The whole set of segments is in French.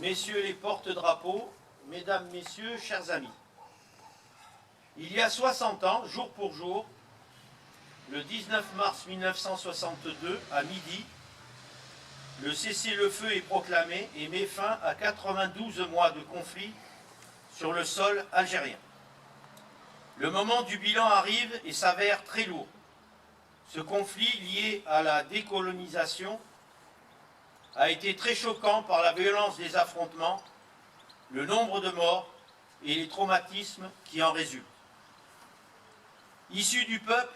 messieurs les porte-drapeaux, mesdames, messieurs, chers amis. Il y a 60 ans, jour pour jour, le 19 mars 1962, à midi, le cessez-le-feu est proclamé et met fin à 92 mois de conflit sur le sol algérien. Le moment du bilan arrive et s'avère très lourd. Ce conflit lié à la décolonisation a été très choquant par la violence des affrontements, le nombre de morts et les traumatismes qui en résultent. Issu du peuple,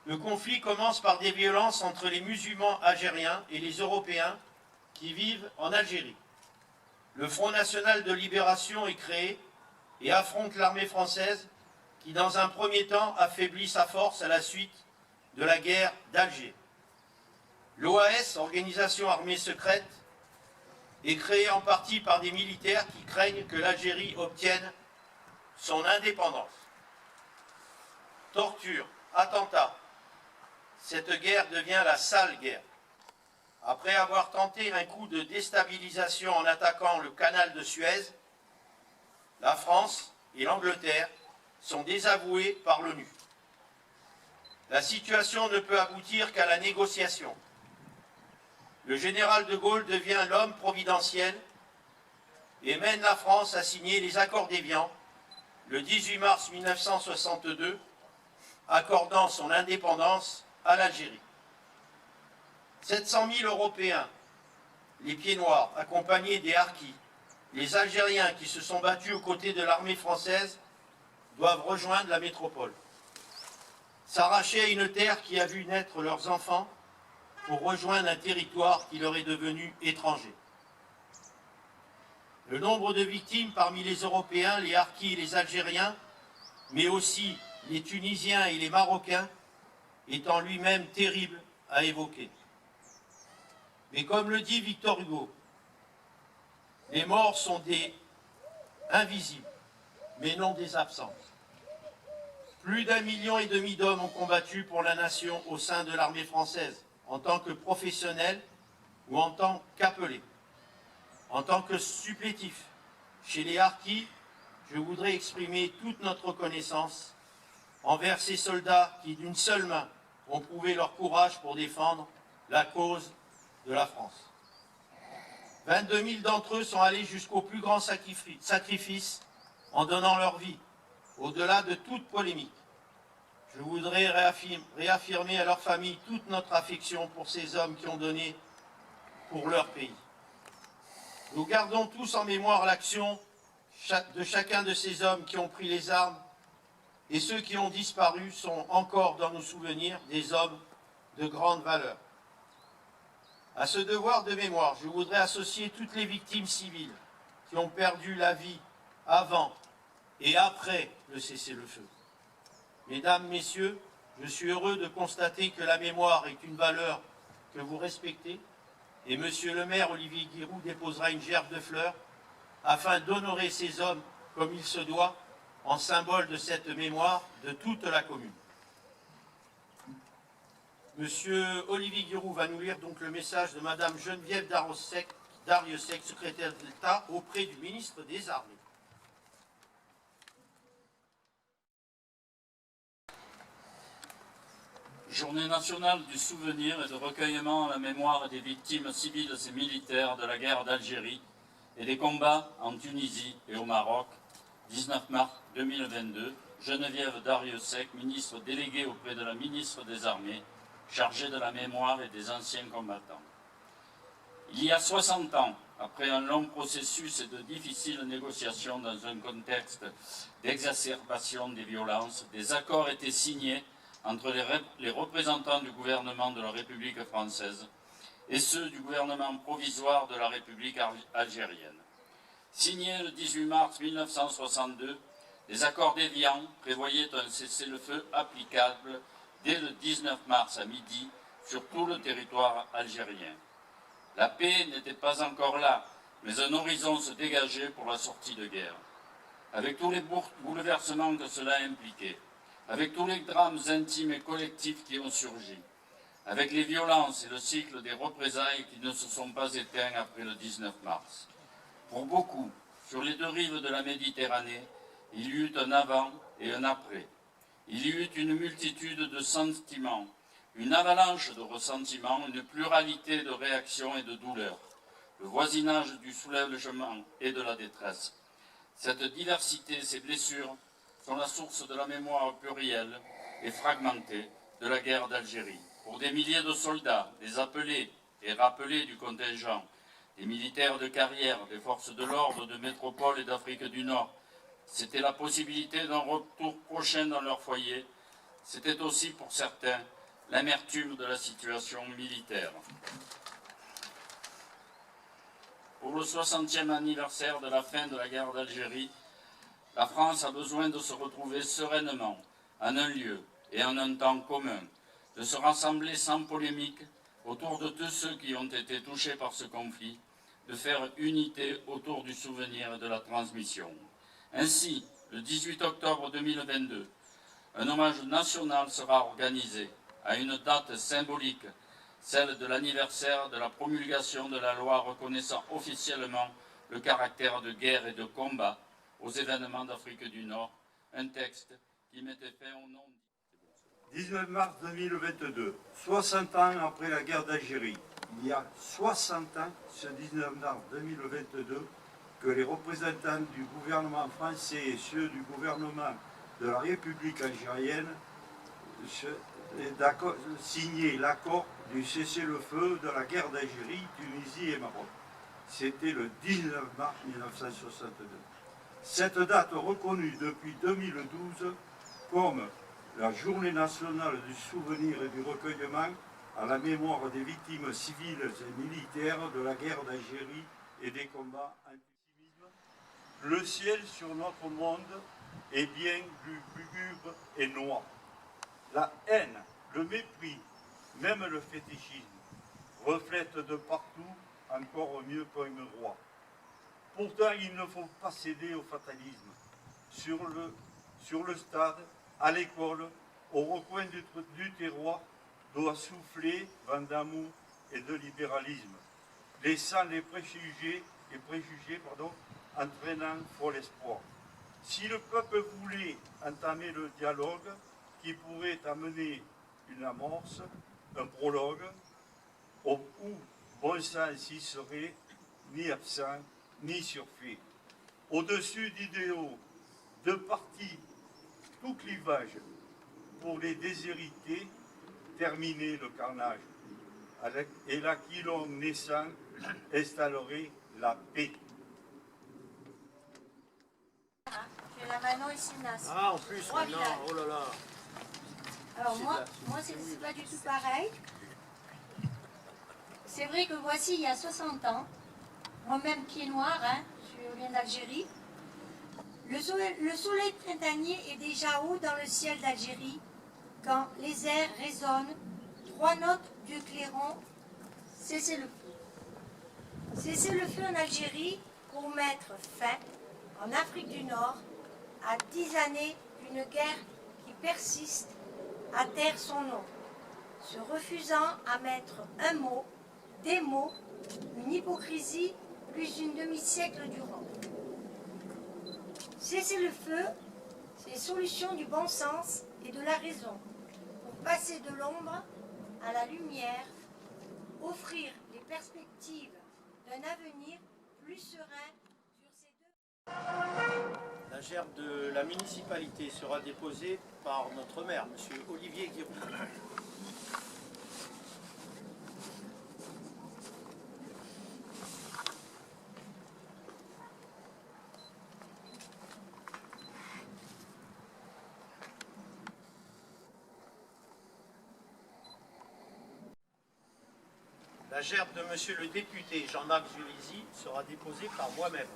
le conflit commence par des violences entre les musulmans algériens et les Européens qui vivent en Algérie. Le Front national de libération est créé et affronte l'armée française qui, dans un premier temps, affaiblit sa force à la suite de la guerre d'Alger. L'OAS, organisation armée secrète, est créée en partie par des militaires qui craignent que l'Algérie obtienne son indépendance. Torture, attentats, cette guerre devient la sale guerre. Après avoir tenté un coup de déstabilisation en attaquant le canal de Suez, la France et l'Angleterre sont désavouées par l'ONU. La situation ne peut aboutir qu'à la négociation. Le général de Gaulle devient l'homme providentiel et mène la France à signer les accords d'Évian le 18 mars 1962, accordant son indépendance à l'Algérie. 700 000 Européens, les pieds noirs, accompagnés des harkis, les Algériens qui se sont battus aux côtés de l'armée française, doivent rejoindre la métropole. S'arracher à une terre qui a vu naître leurs enfants pour rejoindre un territoire qui leur est devenu étranger. Le nombre de victimes parmi les Européens, les harkis et les Algériens, mais aussi les Tunisiens et les Marocains, est en lui-même terrible à évoquer. Mais comme le dit Victor Hugo, les morts sont des invisibles, mais non des absences. Plus d'1,5 million d'hommes ont combattu pour la nation au sein de l'armée française, en tant que professionnels ou en tant qu'appelés. En tant que supplétifs, chez les harkis, je voudrais exprimer toute notre reconnaissance envers ces soldats qui, d'une seule main, ont prouvé leur courage pour défendre la cause de la France. 22 000 d'entre eux sont allés jusqu'au plus grand sacrifice en donnant leur vie, au-delà de toute polémique. Je voudrais réaffirmer à leur famille toute notre affection pour ces hommes qui ont donné pour leur pays. Nous gardons tous en mémoire l'action de chacun de ces hommes qui ont pris les armes, et ceux qui ont disparu sont encore dans nos souvenirs des hommes de grande valeur. À ce devoir de mémoire, je voudrais associer toutes les victimes civiles qui ont perdu la vie avant et après le cessez-le-feu. Mesdames, Messieurs, je suis heureux de constater que la mémoire est une valeur que vous respectez et Monsieur le maire Olivier Guiroux déposera une gerbe de fleurs afin d'honorer ces hommes comme il se doit en symbole de cette mémoire de toute la commune. Monsieur Olivier Guiroux va nous lire donc le message de Madame Geneviève Darrieussecq, secrétaire d'État auprès du ministre des Armées. Journée nationale du souvenir et de recueillement à la mémoire des victimes civiles et militaires de la guerre d'Algérie et des combats en Tunisie et au Maroc, 19 mars 2022, Geneviève Darrieussecq, ministre déléguée auprès de la ministre des Armées, chargée de la mémoire et des anciens combattants. Il y a 60 ans, après un long processus et de difficiles négociations dans un contexte d'exacerbation des violences, des accords étaient signés entre les représentants du gouvernement de la République française et ceux du gouvernement provisoire de la République algérienne. Signés le 18 mars 1962, les accords d'Évian prévoyaient un cessez-le-feu applicable dès le 19 mars à midi sur tout le territoire algérien. La paix n'était pas encore là, mais un horizon se dégageait pour la sortie de guerre. Avec tous les bouleversements que cela impliquait, avec tous les drames intimes et collectifs qui ont surgi, avec les violences et le cycle des représailles qui ne se sont pas éteints après le 19 mars. Pour beaucoup, sur les deux rives de la Méditerranée, il y eut un avant et un après. Il y eut une multitude de sentiments, une avalanche de ressentiments, une pluralité de réactions et de douleurs, le voisinage du soulèvement et de la détresse. Cette diversité, ces blessures, sont la source de la mémoire plurielle et fragmentée de la guerre d'Algérie. Pour des milliers de soldats, des appelés et rappelés du contingent, des militaires de carrière, des forces de l'ordre de métropole et d'Afrique du Nord, c'était la possibilité d'un retour prochain dans leur foyer. C'était aussi pour certains l'amertume de la situation militaire. Pour le 60e anniversaire de la fin de la guerre d'Algérie, la France a besoin de se retrouver sereinement en un lieu et en un temps commun, de se rassembler sans polémique autour de tous ceux qui ont été touchés par ce conflit, de faire unité autour du souvenir et de la transmission. Ainsi, le 18 octobre 2022, un hommage national sera organisé à une date symbolique, celle de l'anniversaire de la promulgation de la loi reconnaissant officiellement le caractère de guerre et de combat aux événements d'Afrique du Nord, un texte qui mettait fin au nom. 19 mars 2022, 60 ans après la guerre d'Algérie. Il y a 60 ans, ce 19 mars 2022, que les représentants du gouvernement français et ceux du gouvernement de la République algérienne signaient l'accord du cessez-le-feu de la guerre d'Algérie, Tunisie et Maroc. C'était le 19 mars 1962. Cette date reconnue depuis 2012 comme la journée nationale du souvenir et du recueillement à la mémoire des victimes civiles et militaires de la guerre d'Algérie et des combats antisémites. Le ciel sur notre monde est bien plus lugubre et noir. La haine, le mépris, même le fétichisme, reflètent de partout encore mieux qu'un roi. Pourtant, il ne faut pas céder au fatalisme. Sur le stade, à l'école, au recoin du terroir, doit souffler vent d'amour et de libéralisme, laissant les préjugés entraînant fort l'espoir. Si le peuple voulait entamer le dialogue qui pourrait amener une amorce, un prologue, où bon sens y serait ni absent ni surfait. Au-dessus d'idéaux, de partis, tout clivage, pour les déshérités, terminer le carnage, et l'aquilon naissant installerait la paix. J'ai la Manon et Sinas. Ah, en plus, maintenant, oh là là. Alors moi c'est pas du tout pareil. C'est vrai que voici il y a 60 ans, moi-même pied noir, hein, je viens d'Algérie. Le soleil printanier est déjà haut dans le ciel d'Algérie quand les airs résonnent, 3 notes du clairon, cessez-le-feu. Cessez-le-feu en Algérie pour mettre fin, en Afrique du Nord, à 10 années d'une guerre qui persiste à taire son nom, se refusant à mettre un mot, des mots, une hypocrisie plus d'une demi-siècle durant. Cessez-le-feu, c'est solution du bon sens et de la raison, pour passer de l'ombre à la lumière, offrir les perspectives d'un avenir plus serein sur ces deux. La gerbe de la municipalité sera déposée par notre maire, M. Olivier Guiraud. La gerbe de M. le député Jean-Marc Juvisy sera déposée par moi-même.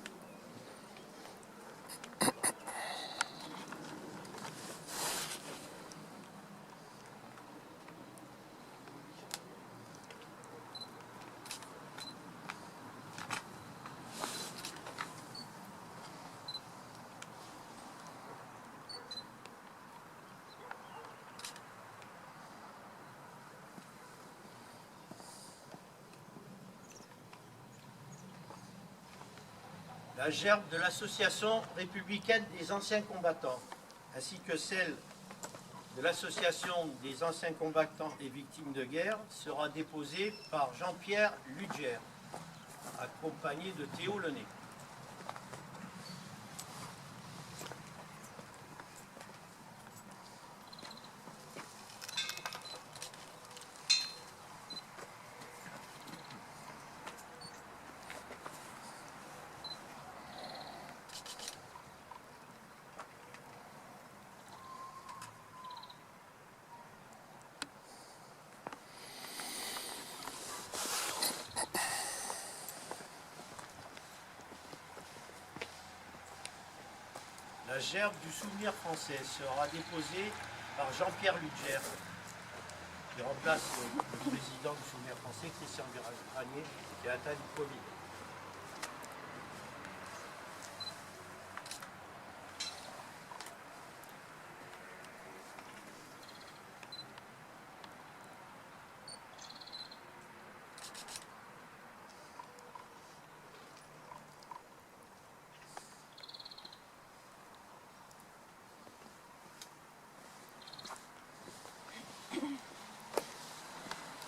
la gerbe de l'Association républicaine des anciens combattants, ainsi que celle de l'Association des anciens combattants et victimes de guerre, sera déposée par Jean-Pierre Ludger, accompagné de Théo Lenné. La gerbe du souvenir français sera déposée par Jean-Pierre Ludger, qui remplace le président du souvenir français, Christian Granier, qui est atteint du Covid.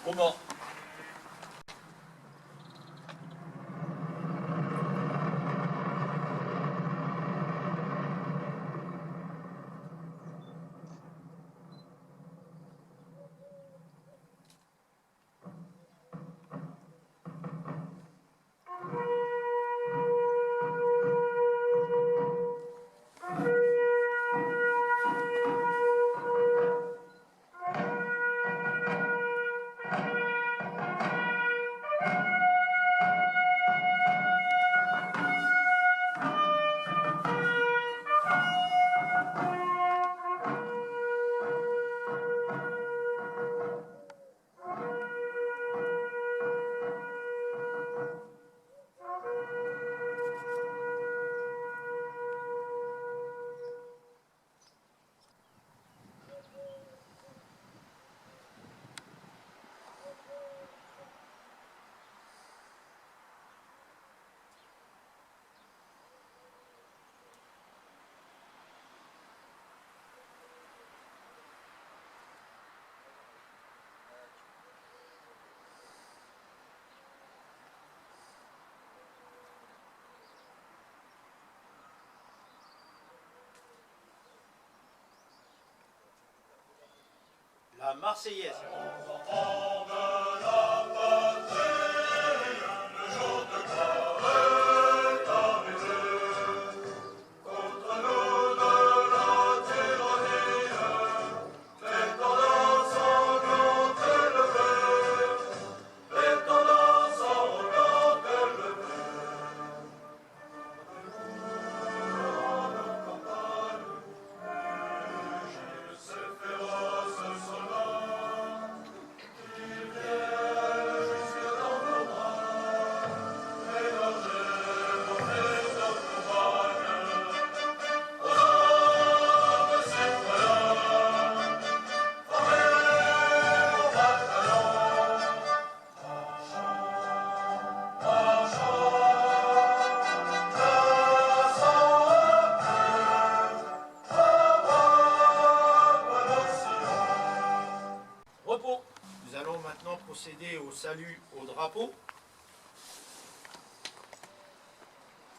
Comment ? La Marseillaise. Repos. Nous allons maintenant procéder au salut au drapeau.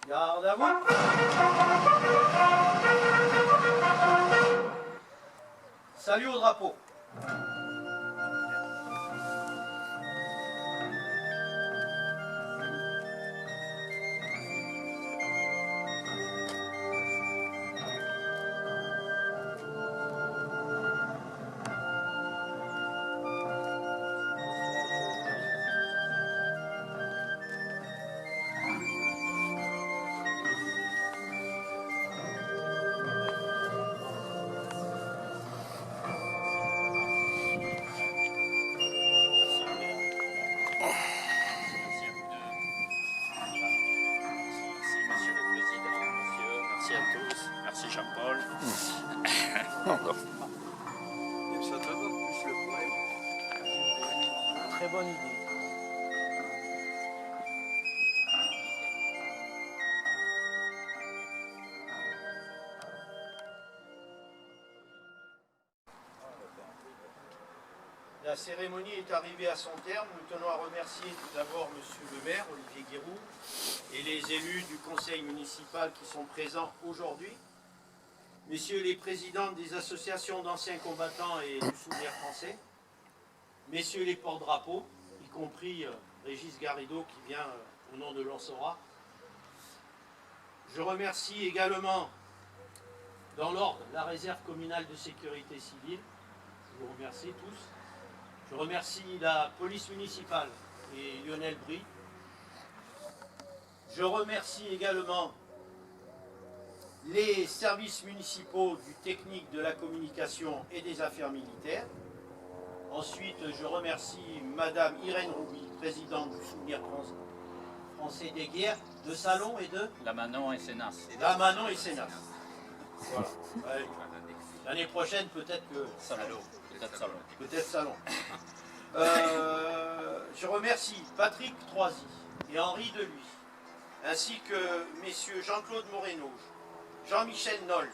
Garde à vous. Salut au drapeau. Merci Jean-Paul. Et ça te donne plus le poème. Très bonne idée. La cérémonie est arrivée à son terme. Nous tenons à remercier tout d'abord Monsieur le maire, Olivier Guéroux, et les élus du conseil municipal qui sont présents aujourd'hui. Messieurs les présidents des associations d'anciens combattants et du Souvenir français. Messieurs les porte-drapeaux, y compris Régis Garrido qui vient au nom de l'Onsora. Je remercie également, dans l'ordre, la réserve communale de sécurité civile. Je vous remercie tous. Je remercie la police municipale et Lionel Brie. Je remercie également les services municipaux du technique, de la communication et des affaires militaires. Ensuite, je remercie Madame Irène Rouby, présidente du Souvenir français des guerres de Salon et de La Manon et Sénas. La Manon et Sénas. Voilà. Ouais. L'année prochaine, peut-être que... Salon. Peut-être Salon. Peut-être Salon. Je remercie Patrick Troisy et Henri Deluy, ainsi que messieurs Jean-Claude Moreno, Jean-Michel Noll,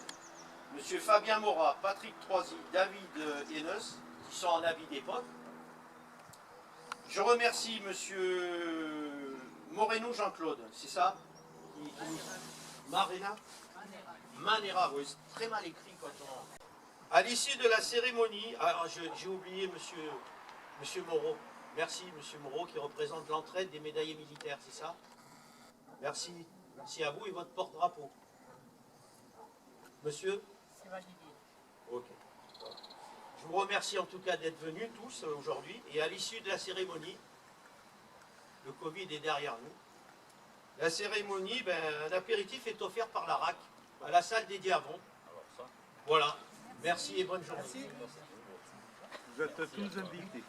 monsieur Fabien Morat, Patrick Troisy, David Hénos, qui sont en habit d'époque. Je remercie monsieur Moreno Jean-Claude, c'est ça Marena Manera, oui, c'est très mal écrit quand on... À l'issue de la cérémonie, j'ai oublié monsieur Moreau. Merci monsieur Moreau qui représente l'entraide des médaillés militaires, c'est ça? Merci. Merci à vous et votre porte-drapeau. Monsieur? C'est validé. Ok. Je vous remercie en tout cas d'être venus tous aujourd'hui. Et à l'issue de la cérémonie, le Covid est derrière nous. La cérémonie, un apéritif est offert par la RAC à la salle des Diamants. Voilà. Merci et bonne journée. Merci. Vous êtes tous invités.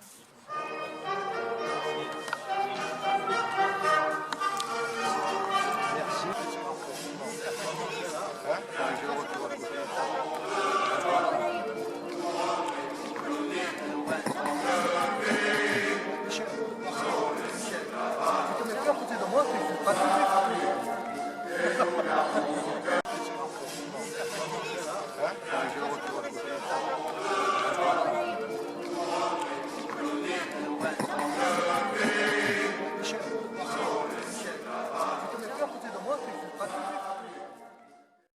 Tu te mets plus à côté de moi, tu ne fais pas tout.